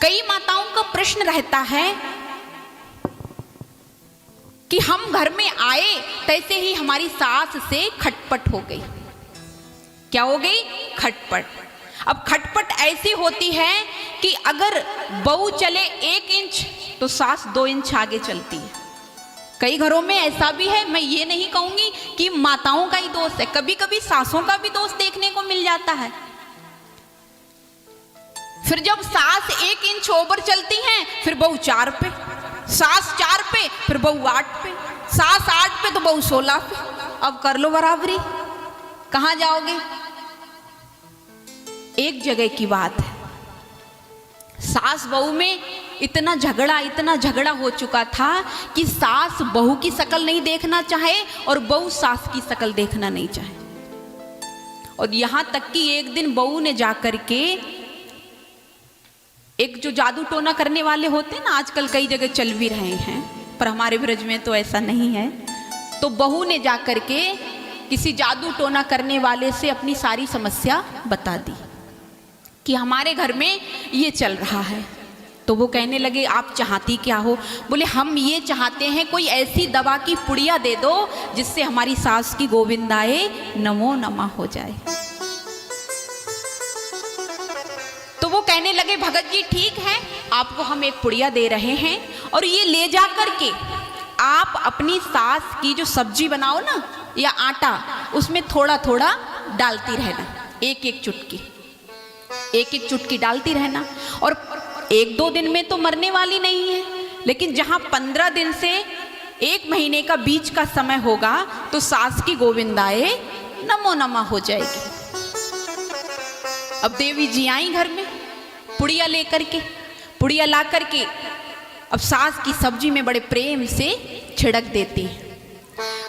कई माताओं का प्रश्न रहता है कि हम घर में आए तैसे ही हमारी सास से खटपट हो गई। क्या हो गई? खटपट। अब खटपट ऐसी होती है कि अगर बहू चले 1 इंच तो सास 2 इंच आगे चलती है। कई घरों में ऐसा भी है, मैं ये नहीं कहूंगी कि माताओं का ही दोष है, कभी कभी सासों का भी दोष देखने को मिल जाता है। फिर जब सास 1 इंच ओवर चलती हैं, फिर बहू 4 पे, सास 4 पे, फिर बहू 8 पे, सास 8 पे तो बहू 16 पे। अब कर लो बराबरी, कहां जाओगे? एक जगह की बात है, सास बहू में इतना झगड़ा हो चुका था कि सास बहू की शक्ल नहीं देखना चाहे और बहू सास की शक्ल देखना नहीं चाहे। और यहां तक कि एक दिन बहू ने जाकर के, एक जो जादू टोना करने वाले होते हैं ना, आजकल कई जगह चल भी रहे हैं, पर हमारे ब्रज में तो ऐसा नहीं है, तो बहू ने जाकर के किसी जादू टोना करने वाले से अपनी सारी समस्या बता दी कि हमारे घर में ये चल रहा है। तो वो कहने लगे आप चाहती क्या हो? बोले हम ये चाहते हैं कोई ऐसी दवा की पुड़िया दे दो जिससे हमारी सास की गोविंदाए नमो नमः हो जाए। तो वो कहने लगे भगत जी ठीक है, आपको हम एक पुड़िया दे रहे हैं और ये ले जा करके आप अपनी सास की जो सब्जी बनाओ ना या आटा, उसमें थोड़ा थोड़ा डालती रहना, एक एक चुटकी डालती रहना। और 1-2 दिन में तो मरने वाली नहीं है, लेकिन जहां 15 दिन से 1 महीने का बीच का समय होगा तो सास की गोविंदाए नमो नमः हो जाएगी। अब देवी जी आई घर में पुड़िया लेकर के, पुड़िया ला करके अब सास की सब्जी में बड़े प्रेम से छिड़क देती है।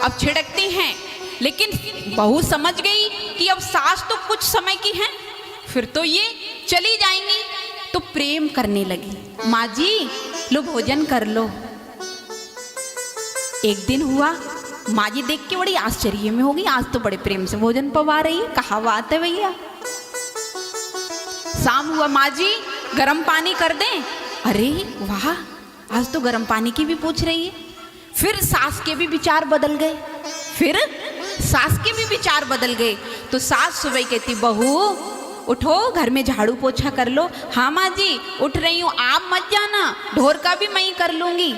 अब छिड़कती हैं, लेकिन बहू समझ गई कि अब सास तो कुछ समय की है, फिर तो ये चली जाएंगी, तो प्रेम करने लगी, माँ जी लो भोजन कर लो। एक दिन हुआ, माँ जी देख के बड़ी आश्चर्य में होगी, आज तो बड़े प्रेम से भोजन पवा रही है, कहा बात है भैया। शाम हुआ, माँ जी गर्म पानी कर दें? अरे वाह, आज तो गर्म पानी की भी पूछ रही है। फिर सास के भी विचार बदल गए, तो सास सुबह कहती बहू उठो घर में झाड़ू पोछा कर लो। हाँ माँ जी उठ रही हूँ, आप मत जाना, ढोर का भी मैं ही कर लूंगी।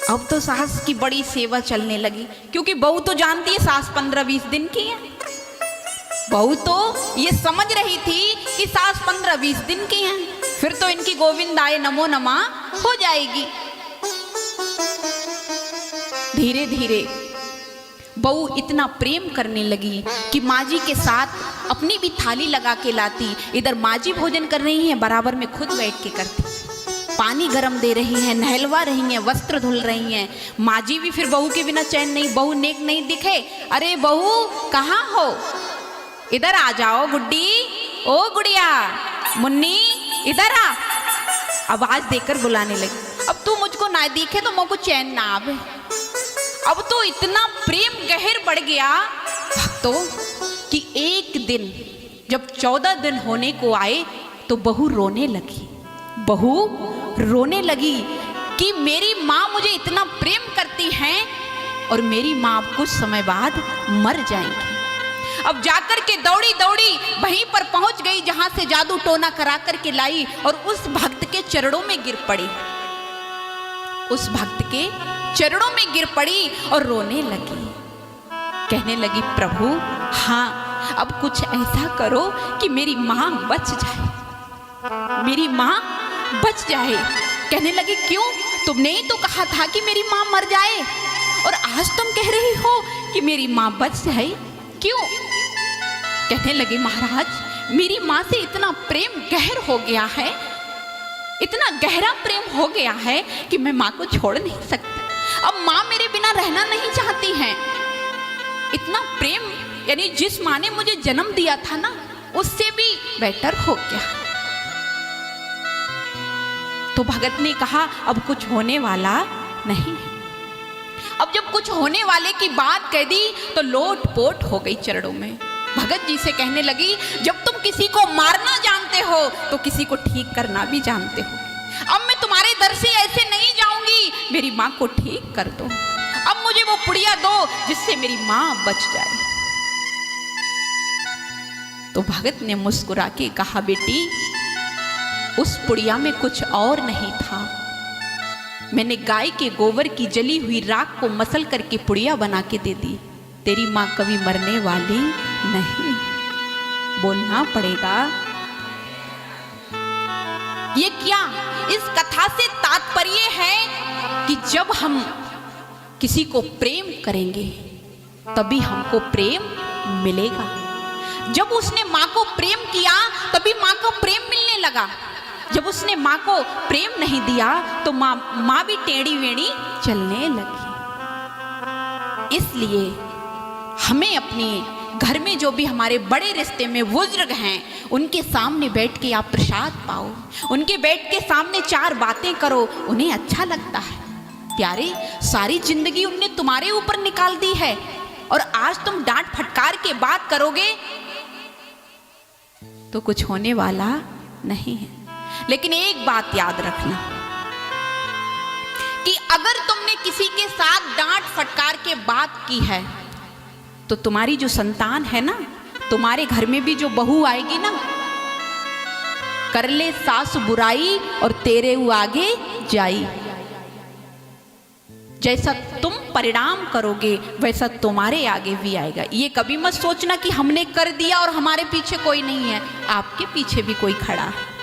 अब तो सास की बड़ी सेवा चलने लगी, क्योंकि बहू तो जानती है सास 15-20 दिन की है। बहू तो ये समझ रही थी कि सास 15-20 दिन की है, फिर तो इनकी गोविंदाए नमो नमः हो जाएगी। धीरे धीरे बहू इतना प्रेम करने लगी कि माँ जी के साथ अपनी भी थाली लगा के लाती। इधर माँ जी भोजन कर रही हैं, बराबर में खुद बैठ के करती, पानी गरम दे रही हैं, नहलवा रही हैं, वस्त्र धुल रही हैं। माँ जी भी फिर बहू के बिना चैन नहीं, बहू नेक नहीं दिखे। अरे बहू कहाँ हो, इधर आ जाओ गुड्डी, ओ गुड़िया, मुन्नी इधर आ। आवाज देकर बुलाने लगी। अब तू मुझको ना दिखे तो मुझको चैन ना आवे। अब तो इतना प्रेम गहर बढ़ गया भक्तों कि एक दिन जब 14 दिन होने को आए तो बहू रोने लगी कि मेरी माँ मुझे इतना प्रेम करती हैं और मेरी माँ अब कुछ समय बाद मर जाएंगी। अब जाकर के दौड़ी वहीं पर पहुंच गई जहां से जादू टोना करा करके लाई और उस भक्त के चरणों में गिर पड़ी, और रोने लगी, कहने लगी प्रभु हाँ अब कुछ ऐसा करो कि मेरी माँ बच जाए। कहने लगी क्यों? तुमने ही तो कहा था कि मेरी माँ मर जाए और आज तुम कह रही हो कि मेरी माँ बच जाए, क्यों? कहने लगे महाराज मेरी माँ से इतना प्रेम गहर हो गया है, इतना गहरा प्रेम हो गया है कि मैं माँ को छोड़ नहीं सकती। अब माँ मेरे बिना रहना नहीं चाहती हैं। इतना प्रेम, यानी जिस माँ ने मुझे जन्म दिया था ना, उससे भी बेटर हो गया। तो भगत ने कहा अब कुछ होने वाला नहीं है। अब जब कुछ होने वाले की बात कह दी तो लोट पोट हो गई चरणों में। भगत जी से कहने लगी जब तुम किसी को मारना जानते जानते हो तो किसी को ठीक करना भी जानते हो। अब मैं तुम्हारे दर से ऐसे नहीं जाऊंगी, मेरी माँ को ठीक कर दो। अब मुझे वो पुड़िया दो जिससे मेरी माँ बच जाए। तो भगत ने मुस्कुरा के कहा, बेटी उस पुड़िया में कुछ और नहीं था। मैंने गाय के गोबर की जली हुई राख को मसल करके पुड़िया बना के दे दी। तेरी माँ कभी मरने वाली नहीं। बोलना पड़ेगा। ये क्या, इस कथा से तात्पर्य है कि जब हम किसी को प्रेम करेंगे तभी हमको प्रेम मिलेगा। जब उसने माँ को प्रेम किया तभी माँ को प्रेम मिलने लगा। जब उसने माँ को प्रेम नहीं दिया तो माँ भी टेढ़ी वेढ़ी चलने लगी। इसलिए हमें अपने घर में जो भी हमारे बड़े रिश्ते में बुजुर्ग हैं उनके सामने बैठ के आप प्रसाद पाओ, उनके बैठ के सामने चार बातें करो, उन्हें अच्छा लगता है। प्यारे, सारी जिंदगी उनने तुम्हारे ऊपर निकाल दी है और आज तुम डांट फटकार के बात करोगे तो कुछ होने वाला नहीं है। लेकिन एक बात याद रखना कि अगर तुमने किसी के साथ डांट फटकार के बात की है तो तुम्हारी जो संतान है ना, तुम्हारे घर में भी जो बहू आएगी ना, कर ले सास बुराई और तेरे वो आगे जाई। जैसा तुम परिणाम करोगे वैसा तुम्हारे आगे भी आएगा। ये कभी मत सोचना कि हमने कर दिया और हमारे पीछे कोई नहीं है। आपके पीछे भी कोई खड़ा है।